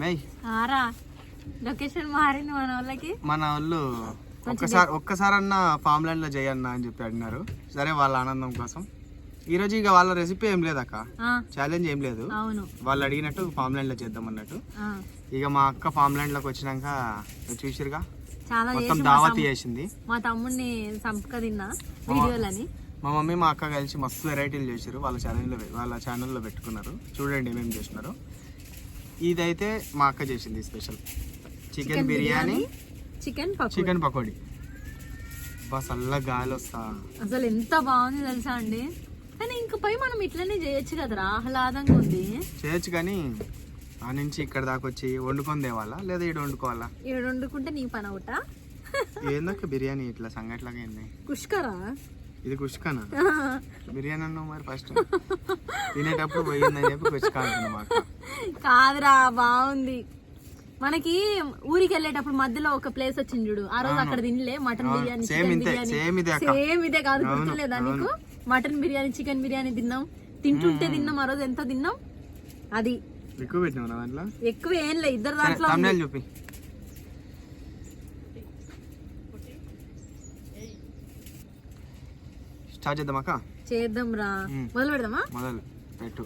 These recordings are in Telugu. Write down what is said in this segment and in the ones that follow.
మేయ్ ఆరా లొకేషన్ మారింది మన వాళ్ళు ఒక్కసారన్నా ఫామ్ ల్యాండ్ లో చేయన్నా అని చెప్పి అడిగినారు. సరే వాళ్ళ ఆనందం కోసం ఈ రోజు ఇక వాళ్ళ రెసిపీ ఏం లేదక్క, ఛాలెంజ్ ఏం లేదు. వాళ్ళు అడిగినట్టు ఫామ్ ల్యాండ్ లో చేద్దాం అన్నట్టు. ఇక మా అక్క ఫామ్ ల్యాండ్ లోకి వచ్చినాక చూసిరుగా మొత్తం దావత్ చేసింది. మా తమ్ముడిని సంపకదిన్నా వీడియోలని. మా మమ్మీ మా అక్క కలిసి మస్తు వెరైటీలు చేసారు. వాళ్ళ ఛానల్లో పెట్టుకున్నారు. చూడండి ఏమేమి చేసినారు. ఇదైతే మా అక్క చేసింది special chicken biryani, chicken pakodi. బస్ అల్ల గాలి వస్తా అసలు ఎంత బాగుంది తెలుసా అండి. కానీ ఇంక పై మనం ఇట్లనే చేయొచ్చు కదరా, ఆహ్లాదంగా ఉంది. చేయొచ్చు కానీ ఆ నుంచి ఇక్కడ దాకా వచ్చి వండుకొని తేవాలా లేదా ఈడ వండుకోవాలా? ఈడ వండుకుంటే నీ పని అవుట. ఏందక్క బిర్యానీ ఇట్లా సంగట్లాగా ఏంది? కుష్కరా ఇది కుష్కనా? బిర్యానీ అన్నావు మరి ఫస్ట్ తినేటప్పుడు పోయిందని చెప్పి కుష్కా అంటున్నా. కాదురా బాగుంది. మనకి ఊరికి వెళ్ళేటప్పుడు మధ్యలో ఒక ప్లేస్ వచ్చింది చూడు, ఆ రోజు అక్కడ తినలే మటన్ బిర్యానీ, సేమ్ ఇదే కాదు గుర్తులేదా నీకు? మటన్ బిర్యానీ, చికెన్ బిర్యానీ తిన్నాం. తింటుంటే తిన్నాం ఆ రోజు. ఎంత తిన్నాం? అది ఎక్కువ పెట్టినా దాంట్లో. ఎక్కువ ఏం లేదు, ఇద్దరు దాంట్లో. చూపి స్టార్ట్ చేద్దామా? చేద్దాం రా, మొదలు పెడదామా? మొదలు పెట్టు.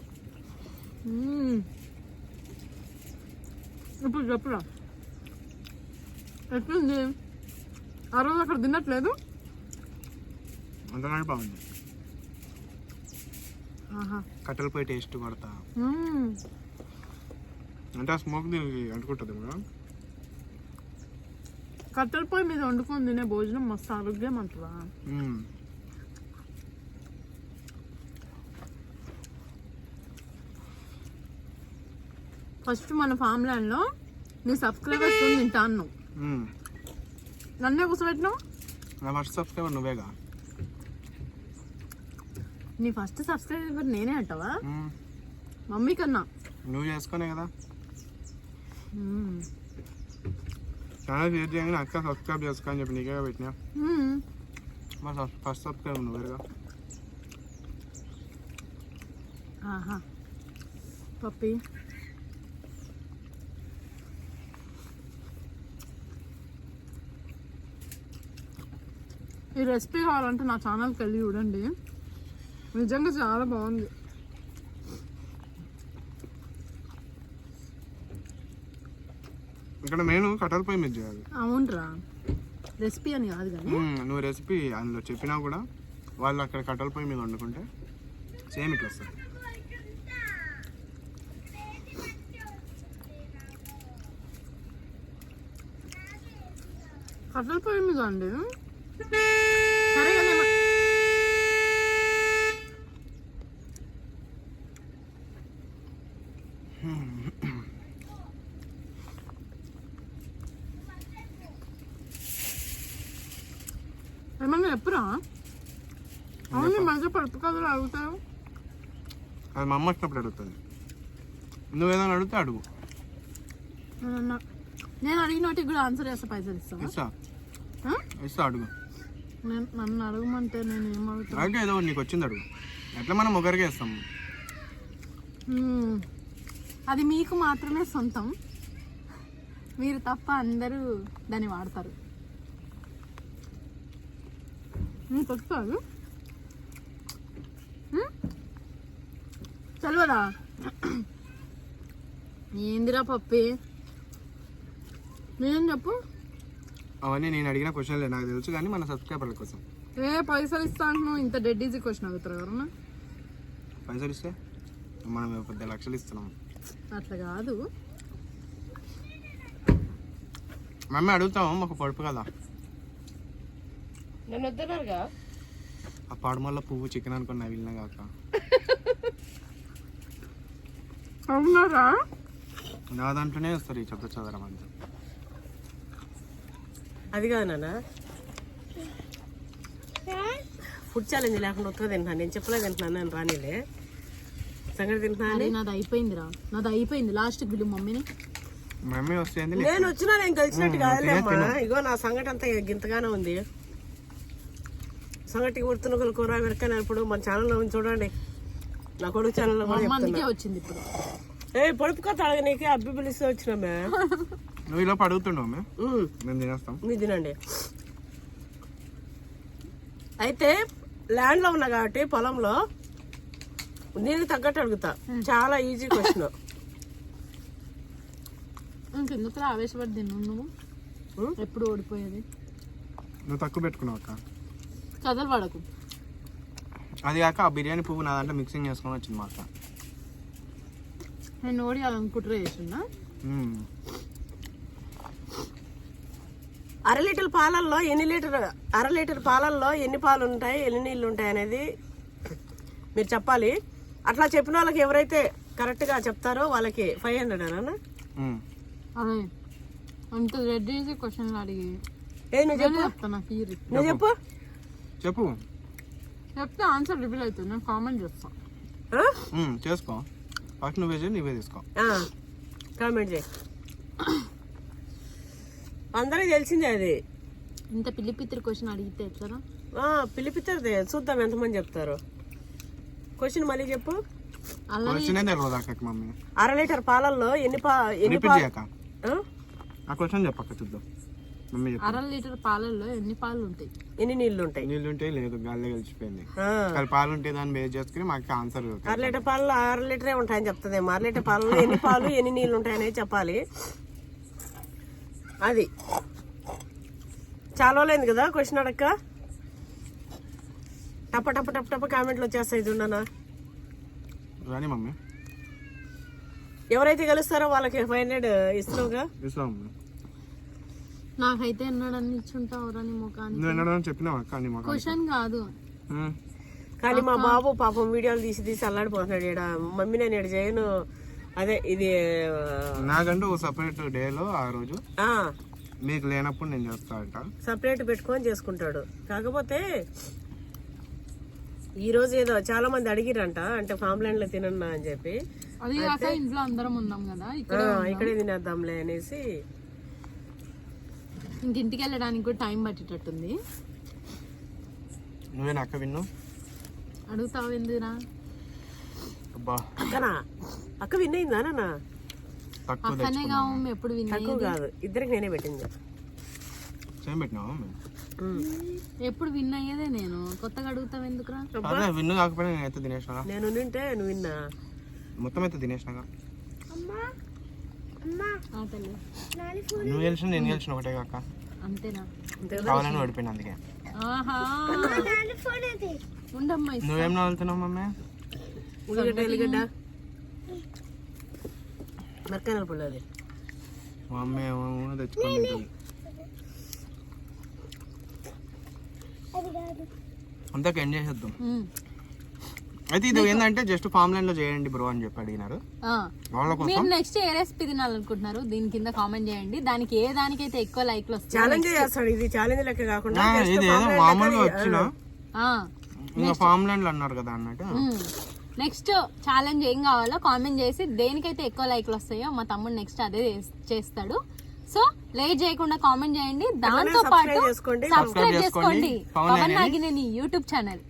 ఇప్పుడు చెప్పురా ఎట్లుంది? ఆ రోజు అక్కడ తిన్నట్లేదు. అంతగానే బాగుంది. కట్టెల పోయి టేస్ట్ పడతా అంటే ఆ స్మోక్ దీనికి అంటుకుంటుంది కదా. కట్టెల పొయ్యి మీద వండుకొని తినే భోజనం మస్తు ఆరోగ్యం అంటరా. ఫస్ట్ మన ఫామ్ ల్యాండ్ లో నీ సబ్స్క్రైబర్స్ తింటా అన్నావు, నన్నే కూర్చోబెట్టినావు. నా ఫస్ట్ సబ్స్క్రైబర్ నువ్వేగా. నీ ఫస్ట్ సబ్స్క్రైబర్ నేనే అంటావా? మమ్మీ కన్నా నువ్వు చేసుకునే కదా. ఛానల్ షేర్ చేయండి అక్క, సబ్స్క్రైబ్ చేసుకో అని చెప్పి నీకే పెట్టినా. మా ఫస్ట్ సబ్స్క్రైబర్ నువ్వేగా. పప్పి ఈ రెసిపీ కావాలంటే నా ఛానల్కి వెళ్ళి చూడండి, నిజంగా చాలా బాగుంది. ఇక్కడ నేను కట్టెల పొయ్యి మీద చేయాలి. అవునరా, రెసిపీ అని కాదు కానీ నువ్వు రెసిపీ అందులో చెప్పినా కూడా వాళ్ళు అక్కడ కట్టెల పొయ్యి మీద వండుకుంటే సేమ్ ఇట్లా వస్తుంది. కట్టెల పొయ్యి మీద అండి. సరే కదా ఏమన్నా ఎప్పుడా? అవును మంచి పడుపు కథలు అడుగుతావు. అది మా అమ్మ వచ్చినప్పుడు అడుగుతుంది. నువ్వేదైనా అడిగితే అడుగు. నేను అడిగినోటికి కూడా ఆన్సర్ చేస్తా, పైసలు ఇస్తా. ఇస్తా అడుగు. నన్ను అడగమంటే నేను ఏమడుగుతా? అయితే ఏదో నీకు వచ్చింది అడుగు. ఎట్లా మనం ఒకరికే ఇస్తాం. అది మీకు మాత్రమే సొంతం, మీరు తప్ప అందరూ దాన్ని వాడతారు. నీకు వస్తాడు చదవరా? ఏందిరా పప్పి, నేను చెప్పు. అవన్నీ నేను అడిగిన క్వశ్చన్లే, నాకు తెలుసు కానీ మన సబ్స్క్రైబర్ల కోసం. పైసలు ఇస్తా అంటున్నావు, ఇంత డెడ్ ఈజీ క్వశ్చన్ అడుగుతారు ఎవరన్నా? పైసలు ఇస్తే మనం 10 లక్షలు ఇస్తున్నాం. అట్లా కాదు, మమ్మీ అడుగుతాము, మాకు పడుపు కదా. నన్ను వద్దన్నారుగా. ఆ పాడుమల్ల పువ్వు చికెన్ అనుకున్నా వెళ్ళినా కాక. అవునారా? నా దాంట్లోనే వస్తారు ఈ చదరం అంతా. అది కాదు నాన్న, ఫుడ్ ఛాలెంజ్ లేకుండా ఉత్తగా తింటున్నాను. నేను చెప్పలే తింటున్నాను, నేను రానిలే సంగతి తింటున్నాను. నాది అయిపోయిందిరా, నాది అయిపోయింది. లాస్ట్ బిల్లు మమ్మీని. మమ్మీ వస్తే నేను వచ్చినా నేను కలిసినట్టు కాదులేమ్మా. ఇగో నా సంగటి అంతా గింతగానే ఉంది. సంగటికి ఉడుతున్న కూర వెనక ఇప్పుడు మన ఛానల్లో చూడండి, నా కొడుకు ఛానల్లో కూడా వచ్చింది. ఇప్పుడు పొడుపు కథ అడగనీకి అబ్బి పిలిస్తే వచ్చినామే. నువ్వు ఇలా అడుగుతుండవు మేము తినేస్తాం. మీరు తినండి. అయితే ల్యాండ్ లో ఉన్నా కాబట్టి పొలంలో దీనికి తగ్గట్టు అడుగుతా. చాలా ఈజీ క్వశ్చన్. ఇంకెందుకు ఆవేశపడి తిన్నావు నువ్వు? ఎప్పుడు ఓడిపోయేది. నువ్వు తక్కువ పెట్టుకున్నావు అక్క. కథలు పడకు. అది కాక ఆ బిర్యానీ పువ్వు నా దాంట్లో మిక్సింగ్ చేసుకొని వచ్చింది మా అక్క. నేను ఓడియాలనుకుంటున్నా చేస్తున్నా. అర లీటర్ పాలల్లో ఎన్ని పాలు ఉంటాయి, ఎన్ని నీళ్ళు ఉంటాయి అనేది మీరు చెప్పాలి. అట్లా చెప్పిన వాళ్ళకి ఎవరైతే కరెక్ట్ గా చెప్తారో వాళ్ళకి 500 అన్న. అదే అంత రెడ్ చేసి క్వశ్చన్ అడిగి నువ్వు చెప్పు చెప్పు చెప్తే ఆన్సర్ రివీల్ అవుతుంది. నేను కామెంట్ చేస్తా. చేసుకో. ఫస్ట్ నువ్వే తీసుకో. కామెంట్ చేయి. అందరికి తెలిసిందే అది. ఇంత పిల్లిపిత్తిరి క్వశ్చన్ అడిగితే ఎట్లా? పిలిపిస్తారుదే, చూద్దాం ఎంతమంది చెప్తారు. క్వశ్చన్ మళ్ళీ చెప్పు. అర లీటర్ పాలల్లో ఎన్ని చెప్పక్క చూద్దాం. అర లీటర్ పాలల్లో ఎన్ని పాలు ఉంటాయి, ఎన్ని నీళ్లు ఉంటాయి? లేదు గాల్లో కలిసిపోయింది. పాలు ఉంటే దాన్ని బేస్ చేసుకుని మాకు ఆన్సర్. అర లీటర్ పాలలో 1/2 లీటరే ఉంటాయని చెప్తుంది. అర లీటర్ పాలలో ఎన్ని పాలు ఎన్ని నీళ్లు ఉంటాయనేది చెప్పాలి. అది చాలా లేదు కదా క్వశ్చన్ అడక్క. టప్ప టప్ప టప్ప టప్ప కామెంట్లు వచ్చేస్తాయి చూడనా. రాని మమ్మీ, ఎవరైతే గెలుస్తారో వాళ్ళకి 500 ఇస్తున్నావుగా. నాకైతే ఎన్నడని ఇచ్చుంటావు రాని ముఖాన్ని. చెప్పినావా క్వశ్చన్ కాదు కానీ మా బాబు పాపం వీడియోలు తీసి అల్లాడిపోతున్నాడు. ఇక్కడ మమ్మీ నేను ఇక్కడ చేయను. అదే ఇది నాకంటూ సపరేట్ డేలో ఆ రోజు మీకు లేనప్పుడు నేను చేస్తా అంట. సపరేట్ పెట్టుకొని చేసుకుంటాడు. కాకపోతే ఈ రోజు ఏదో చాలా మంది అడిగిరంట, అంటే ఫామ్ ల్యాండ్ లో తినన్నా అని చెప్పి. అది ఇంట్లో అందరం ఉన్నాం కదా, ఇక్కడే తినేద్దాంలే అనేసి. ఇంటికి వెళ్ళడానికి కూడా టైం పట్టేటట్టుంది. నువ్వే అక్క విన్ను అడుగుతావు ఎందుకురా? అక్కనా అక్క విన్ అయిందా నాన్న? అక్కనే కావు ఎప్పుడు విన్ తక్కువ కాదు, ఇద్దరికి నేనే పెట్టింది. ఎప్పుడు విన్ అయ్యేదే నేను. కొత్తగా అడుగుతావు ఎందుకురా? విన్ను కాకపోయినా నేనైతే తినేసినా. నేను నింటే నువ్వు విన్నా మొత్తం అయితే తినేసినాగా. నువ్వు గెలిచిన నేను గెలిచిన ఒకటే కాక. అంతేనా? కావాలని ఓడిపోయినా అందుకే. ఉండమ్మా. నువ్వేం నవ్వుతున్నావు మమ్మీ? ఉల్లిగడ్డ మరకాయల పుల్ల. అది మమ్మీ తెచ్చుకోండి. అంతా ఎంజాయ్ చేద్దాం. అయితే ఇది ఏంటంటే జస్ట్ ఫామ్ లైన్ లో చేయండి బ్రో అని చెప్పి అడిగినారు. మీరు నెక్స్ట్ ఏ రెసిపీ తినాలనుకుంటున్నారు దీని కింద కామెంట్ చేయండి. దానికి ఏ దానికైతే ఎక్కువ లైక్లు వస్తాయి ఛాలెంజ్ చేస్తాడు. ఇది ఛాలెంజ్ లెక్క కాకుండా ఇది ఏదో మామూలుగా వచ్చిన ఇంకా ఫామ్ లైన్ లో అన్నారు కదా అన్నట్టు. నెక్స్ట్ ఛాలెంజ్ ఏం కావాలో కామెంట్ చేసి దేనికైతే ఎక్కువ లైక్లు వస్తాయో మా తమ్ముడు నెక్స్ట్ అదే చేస్తాడు. సో లేట్ చేయకుండా కామెంట్ చేయండి. దాంతో పాటు సబ్స్క్రైబ్ చేసుకోండి పవన్ నాగినేని యూట్యూబ్ ఛానల్.